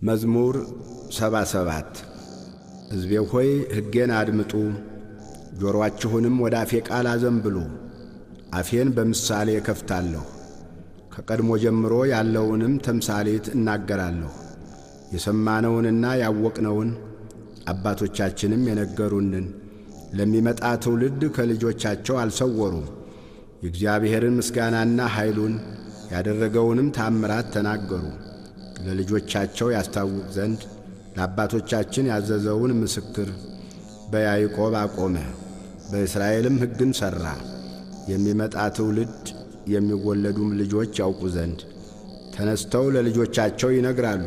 መዝሙር 77 ሕዝቤ ሆይ ሕጌን አድምጡ፣ ጆሮአችሁንም ወደ አፌ ቃል አዘንብሉ። አፌን በምሳሌ እከፍታለሁ፣ ከቀድሞ ጀምሮ ያለውንም ተምሳሌት እናገራለሁ። የሰማነውንና ያወቅነውን አባቶቻችንም የነገሩንን ለሚመጣ ትውልድ ከልጆቻቸው አልሰወሩም። የእግዚአብሔርን ምስጋናና ኃይሉን ያደረገውንም ታምራት ተናገሩ። ለልጆቻቸው ያስታውቅ ዘንድ ለአባቶቻችን ያዘዘውን ምስክር በያዕቆብ አቆመ። በእስራኤልም ሕግን ሠራ፣ የሚመጣ ትውልድ የሚወለዱም ልጆች ያውቁ ዘንድ ተነስተው ለልጆቻቸው ይነግራሉ።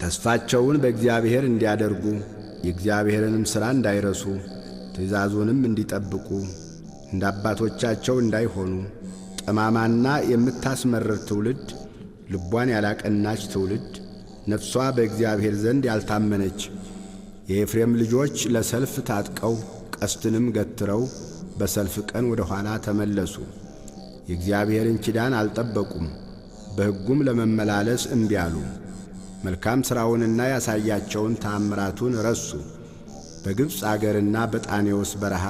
ተስፋቸውን በእግዚአብሔር እንዲያደርጉ የእግዚአብሔርንም ሥራ እንዳይረሱ ትእዛዙንም እንዲጠብቁ እንደ አባቶቻቸው እንዳይሆኑ ጠማማና የምታስመርር ትውልድ፣ ልቧን ያላቀናች ትውልድ፣ ነፍሷ በእግዚአብሔር ዘንድ ያልታመነች የኤፍሬም ልጆች ለሰልፍ ታጥቀው ቀስትንም ገትረው በሰልፍ ቀን ወደ ኋላ ተመለሱ። የእግዚአብሔርን ኪዳን አልጠበቁም፣ በሕጉም ለመመላለስ እምቢ አሉ። መልካም ሥራውንና ያሳያቸውን ተአምራቱን ረሱ። በግብፅ አገርና በጣኔዎስ በረሃ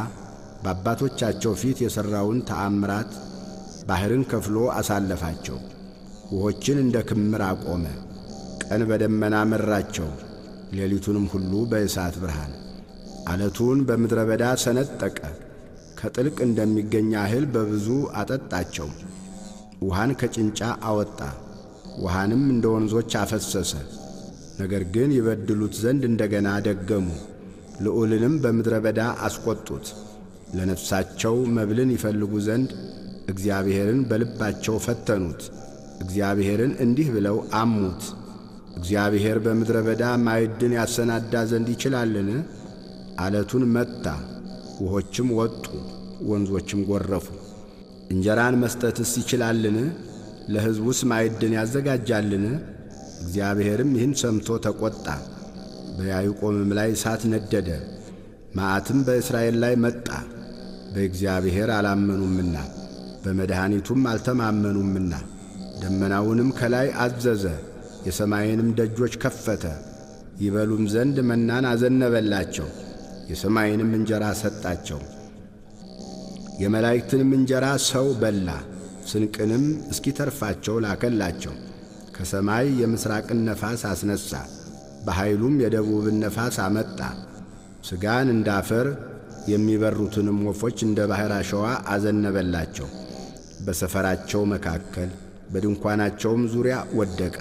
በአባቶቻቸው ፊት የሠራውን ተአምራት ባሕርን ከፍሎ አሳለፋቸው። ውኆችን እንደ ክምር አቆመ። ቀን በደመና መራቸው፣ ሌሊቱንም ሁሉ በእሳት ብርሃን። ዓለቱን በምድረ በዳ ሰነጠቀ፣ ከጥልቅ እንደሚገኝ እህል በብዙ አጠጣቸው። ውሃን ከጭንጫ አወጣ፣ ውሃንም እንደ ወንዞች አፈሰሰ። ነገር ግን ይበድሉት ዘንድ እንደገና ደገሙ፣ ልዑልንም በምድረ በዳ አስቈጡት። ለነፍሳቸው መብልን ይፈልጉ ዘንድ እግዚአብሔርን በልባቸው ፈተኑት። እግዚአብሔርን እንዲህ ብለው አሙት፣ እግዚአብሔር በምድረ በዳ ማዕድን ያሰናዳ ዘንድ ይችላልን? ዓለቱን መታ፣ ውኆችም ወጡ፣ ወንዞችም ጐረፉ። እንጀራን መስጠትስ ይችላልን? ለሕዝቡስ ማዕድን ያዘጋጃልን? እግዚአብሔርም ይህን ሰምቶ ተቈጣ። በያዕቆብም ላይ እሳት ነደደ፣ መዓትም በእስራኤል ላይ መጣ። በእግዚአብሔር አላመኑምና በመድኃኒቱም አልተማመኑምና። ደመናውንም ከላይ አዘዘ፣ የሰማይንም ደጆች ከፈተ። ይበሉም ዘንድ መናን አዘነበላቸው፣ የሰማይንም እንጀራ ሰጣቸው። የመላእክትንም እንጀራ ሰው በላ፣ ስንቅንም እስኪተርፋቸው ላከላቸው። ከሰማይ የምሥራቅን ነፋስ አስነሣ፣ በኃይሉም የደቡብን ነፋስ አመጣ። ሥጋን እንዳፈር የሚበሩትንም ወፎች እንደ ባሕር አሸዋ አዘነበላቸው። በሰፈራቸው መካከል በድንኳናቸውም ዙሪያ ወደቀ።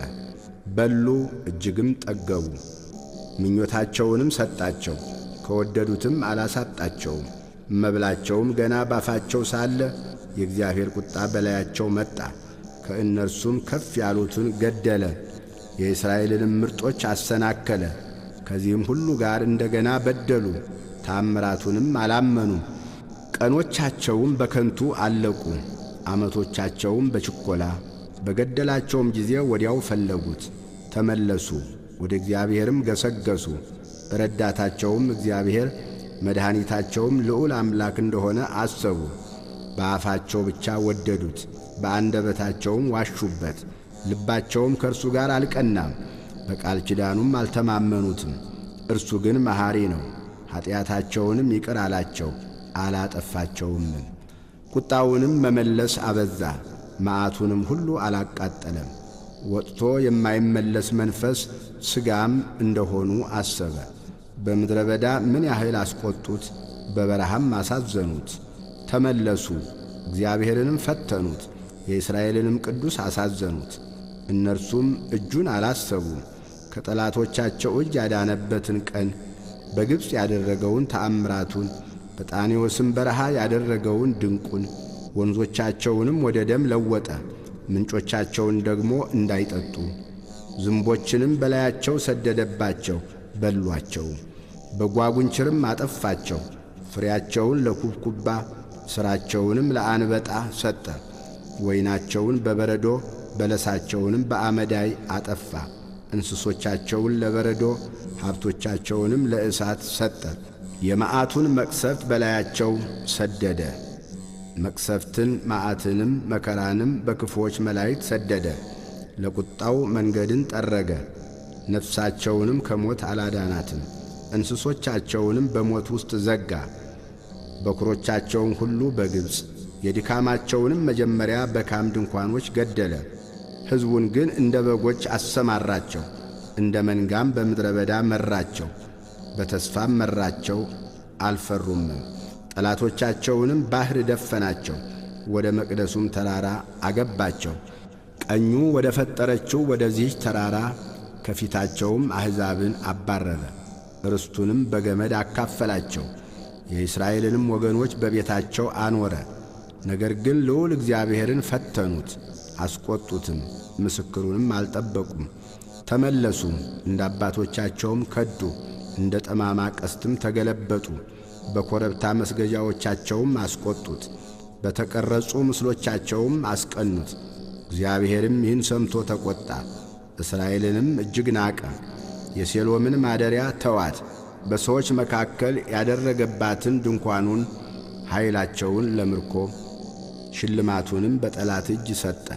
በሉ እጅግም ጠገቡ። ምኞታቸውንም ሰጣቸው፣ ከወደዱትም አላሳጣቸውም። መብላቸውም ገና ባፋቸው ሳለ የእግዚአብሔር ቁጣ በላያቸው መጣ። ከእነርሱም ከፍ ያሉትን ገደለ፣ የእስራኤልንም ምርጦች አሰናከለ። ከዚህም ሁሉ ጋር እንደገና በደሉ፣ ታምራቱንም አላመኑም። ቀኖቻቸውም በከንቱ አለቁ፣ ዓመቶቻቸውም በችኰላ። በገደላቸውም ጊዜ ወዲያው ፈለጉት፣ ተመለሱ፣ ወደ እግዚአብሔርም ገሰገሱ። ረዳታቸውም እግዚአብሔር መድኃኒታቸውም ልዑል አምላክ እንደሆነ አሰቡ። በአፋቸው ብቻ ወደዱት፣ በአንደበታቸውም ዋሹበት። ልባቸውም ከእርሱ ጋር አልቀናም፣ በቃል ኪዳኑም አልተማመኑትም። እርሱ ግን መሐሪ ነው፣ ኀጢአታቸውንም ይቅር አላቸው፣ አላጠፋቸውም። ቁጣውንም መመለስ አበዛ፣ መዓቱንም ሁሉ አላቃጠለም። ወጥቶ የማይመለስ መንፈስ ሥጋም እንደሆኑ አሰበ። በምድረ በዳ ምን ያህል አስቈጡት፣ በበረሃም አሳዘኑት። ተመለሱ፣ እግዚአብሔርንም ፈተኑት፣ የእስራኤልንም ቅዱስ አሳዘኑት። እነርሱም እጁን አላሰቡም፣ ከጠላቶቻቸው እጅ ያዳነበትን ቀን፣ በግብፅ ያደረገውን ተአምራቱን፣ በጣኔዎስም በረሃ ያደረገውን ድንቁን። ወንዞቻቸውንም ወደ ደም ለወጠ፣ ምንጮቻቸውን ደግሞ እንዳይጠጡ። ዝንቦችንም በላያቸው ሰደደባቸው፣ በሏቸው። በጓጉንችርም አጠፋቸው። ፍሬያቸውን ለኩብኩባ ሥራቸውንም ለአንበጣ ሰጠ። ወይናቸውን በበረዶ በለሳቸውንም በአመዳይ አጠፋ። እንስሶቻቸውን ለበረዶ ሀብቶቻቸውንም ለእሳት ሰጠ። የመዓቱን መቅሰፍት በላያቸው ሰደደ። መቅሰፍትን መዓትንም መከራንም በክፉዎች መላእክት ሰደደ። ለቁጣው መንገድን ጠረገ። ነፍሳቸውንም ከሞት አላዳናትም። እንስሶቻቸውንም በሞት ውስጥ ዘጋ። በኵሮቻቸውን ሁሉ በግብፅ የድካማቸውንም መጀመሪያ በካም ድንኳኖች ገደለ። ሕዝቡን ግን እንደ በጎች አሰማራቸው፣ እንደ መንጋም በምድረ በዳ መራቸው። በተስፋም መራቸው፣ አልፈሩምም። ጠላቶቻቸውንም ባሕር ደፈናቸው፣ ወደ መቅደሱም ተራራ አገባቸው። ቀኙ ወደ ፈጠረችው ወደዚህች ተራራ ከፊታቸውም አሕዛብን አባረረ። ርስቱንም በገመድ አካፈላቸው። የእስራኤልንም ወገኖች በቤታቸው አኖረ። ነገር ግን ልዑል እግዚአብሔርን ፈተኑት፣ አስቈጡትም፣ ምስክሩንም አልጠበቁም። ተመለሱም፣ እንደ አባቶቻቸውም ከዱ፣ እንደ ጠማማ ቀስትም ተገለበጡ። በኮረብታ መስገጃዎቻቸውም አስቈጡት፣ በተቀረጹ ምስሎቻቸውም አስቀኑት። እግዚአብሔርም ይህን ሰምቶ ተቈጣ፣ እስራኤልንም እጅግ ናቀ። የሴሎምን ማደሪያ ተዋት፣ በሰዎች መካከል ያደረገባትን ድንኳኑን፣ ኃይላቸውን ለምርኮ ሽልማቱንም በጠላት እጅ ሰጠ።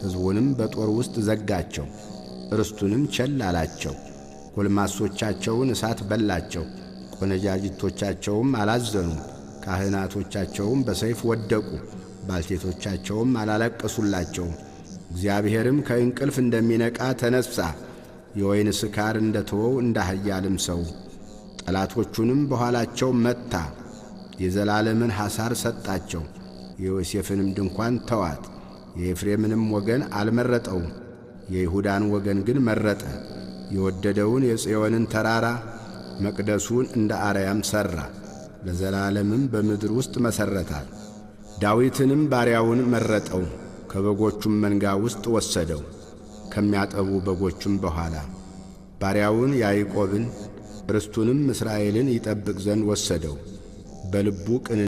ሕዝቡንም በጦር ውስጥ ዘጋቸው፣ ርስቱንም ቸል አላቸው። ጎልማሶቻቸውን እሳት በላቸው፣ ቆነጃጅቶቻቸውም አላዘኑም። ካህናቶቻቸውም በሰይፍ ወደቁ፣ ባልቴቶቻቸውም አላለቀሱላቸውም። እግዚአብሔርም ከእንቅልፍ እንደሚነቃ ተነሣ፣ የወይን ስካር እንደ ተወው እንደ ኃያልም ሰው። ጠላቶቹንም በኋላቸው መታ፣ የዘላለምን ሐሳር ሰጣቸው። የዮሴፍንም ድንኳን ተዋት፣ የኤፍሬምንም ወገን አልመረጠውም፣ የይሁዳን ወገን ግን መረጠ። የወደደውን የጽዮንን ተራራ መቅደሱን እንደ አርያም ሠራ፣ ለዘላለምም በምድር ውስጥ መሠረታል። ዳዊትንም ባሪያውን መረጠው፣ ከበጎቹም መንጋ ውስጥ ወሰደው፣ ከሚያጠቡ በጎቹም በኋላ። ባሪያውን ያዕቆብን ርስቱንም እስራኤልን ይጠብቅ ዘንድ ወሰደው። በልቡ ቅን